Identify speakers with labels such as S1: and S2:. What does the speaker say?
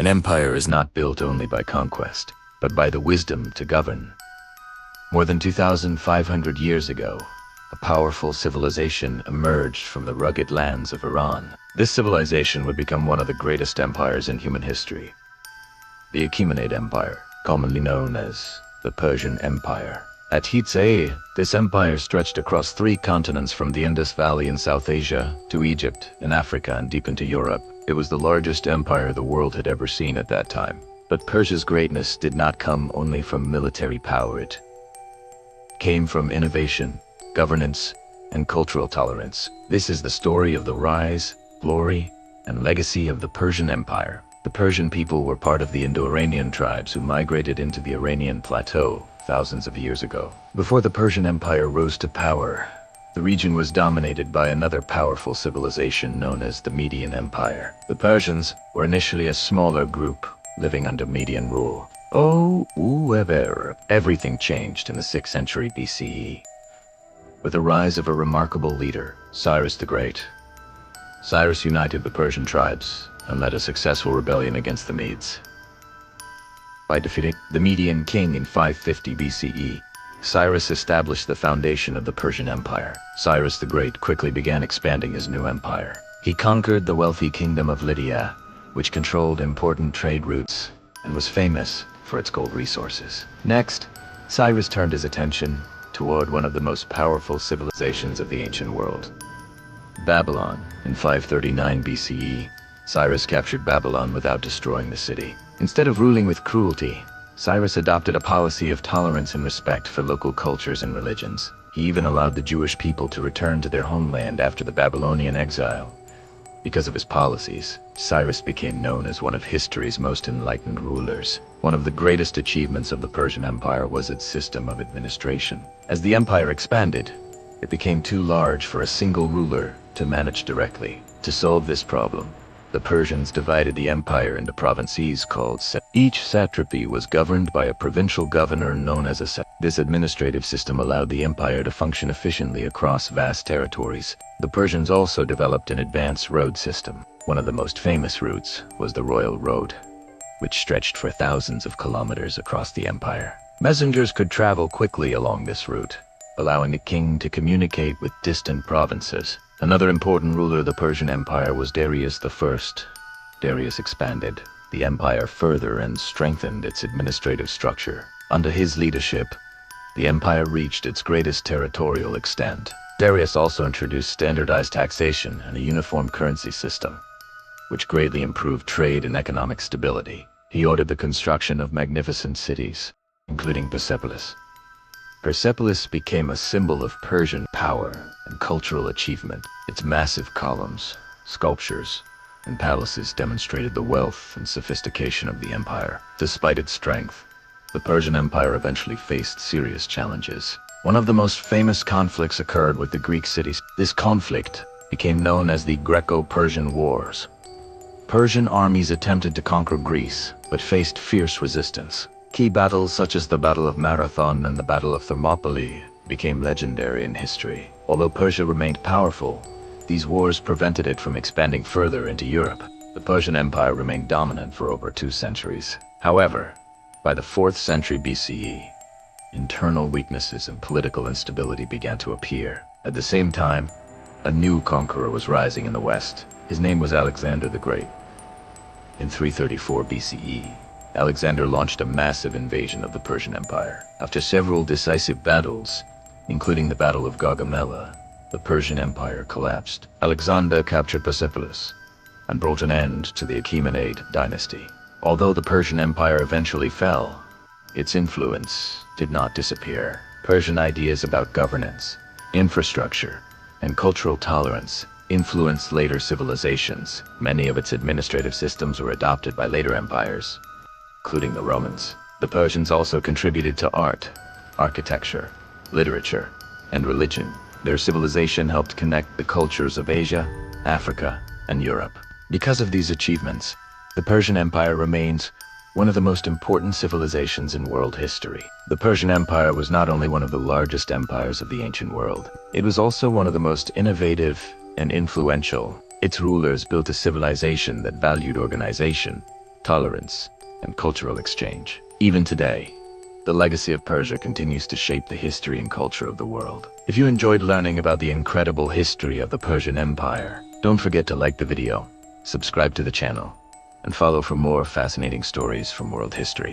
S1: An empire is not built only by conquest, but by the wisdom to govern. More than 2,500 years ago, a powerful civilization emerged from the rugged lands of Iran. This civilization would become one of the greatest empires in human history. The Achaemenid Empire, commonly known as the Persian Empire. At its age, this empire stretched across 3 continents from the Indus Valley in South Asia to Egypt and Africa and deep into Europe. It was the largest empire the world had ever seen at that time. But Persia's greatness did not come only from military power. It came from innovation, governance, and cultural tolerance. This is the story of the rise, glory, and legacy of the Persian Empire. The Persian people were part of the Indo-Iranian tribes who migrated into the Iranian plateau thousands of years ago. Before the Persian Empire rose to power, the region was dominated by another powerful civilization known as the Median Empire. The Persians were initially a smaller group living under Median rule. However, everything changed in the 6th century BCE with the rise of a remarkable leader, Cyrus the Great. Cyrus united the Persian tribes and led a successful rebellion against the Medes. By defeating the Median king in 550 BCE, Cyrus established the foundation of the Persian Empire. Cyrus the Great quickly began expanding his new empire. He conquered the wealthy kingdom of Lydia, which controlled important trade routes and was famous for its gold resources. Next, Cyrus turned his attention toward one of the most powerful civilizations of the ancient world, Babylon. In 539 BCE, Cyrus captured Babylon without destroying the city. Instead of ruling with cruelty, Cyrus adopted a policy of tolerance and respect for local cultures and religions. He even allowed the Jewish people to return to their homeland after the Babylonian exile. Because of his policies, Cyrus became known as one of history's most enlightened rulers. One of the greatest achievements of the Persian Empire was its system of administration. As the empire expanded, it became too large for a single ruler to manage directly. To solve this problem, the Persians divided the empire into provinces called satrapies. Each satrapy was governed by a provincial governor known as a satrap. This administrative system allowed the empire to function efficiently across vast territories. The Persians also developed an advanced road system. One of the most famous routes was the Royal Road, which stretched for thousands of kilometers across the empire. Messengers could travel quickly along this route, allowing a king to communicate with distant provinces. Another important ruler of the Persian Empire was Darius I. Darius expanded the empire further and strengthened its administrative structure. Under his leadership, the empire reached its greatest territorial extent. Darius also introduced standardized taxation and a uniform currency system, which greatly improved trade and economic stability. He ordered the construction of magnificent cities, including Persepolis. Persepolis became a symbol of Persian power and cultural achievement. Its massive columns, sculptures, and palaces demonstrated the wealth and sophistication of the empire. Despite its strength, the Persian Empire eventually faced serious challenges. One of the most famous conflicts occurred with the Greek cities. This conflict became known as the Greco-Persian Wars. Persian armies attempted to conquer Greece, but faced fierce resistance. Key battles such as the Battle of Marathon and the Battle of Thermopylae became legendary in history. Although Persia remained powerful, these wars prevented it from expanding further into Europe. The Persian Empire remained dominant for over 2 centuries. However, by the 4th century BCE, internal weaknesses and political instability began to appear. At the same time, a new conqueror was rising in the west. His name was Alexander the Great. In 334 BCE, Alexander launched a massive invasion of the Persian Empire. After several decisive battles, including the Battle of Gaugamela, the Persian Empire collapsed. Alexander captured Persepolis and brought an end to the Achaemenid dynasty. Although the Persian Empire eventually fell, its influence did not disappear. Persian ideas about governance, infrastructure, and cultural tolerance influenced later civilizations. Many of its administrative systems were adopted by later empires, including the Romans. The Persians also contributed to art, architecture, literature, and religion. Their civilization helped connect the cultures of Asia, Africa, and Europe. Because of these achievements, the Persian Empire remains one of the most important civilizations in world history. The Persian Empire was not only one of the largest empires of the ancient world, it was also one of the most innovative and influential. Its rulers built a civilization that valued organization, tolerance, and cultural exchange. Even today, the legacy of Persia continues to shape the history and culture of the world. If you enjoyed learning about the incredible history of the Persian Empire, don't forget to like the video, subscribe to the channel, and follow for more fascinating stories from world history.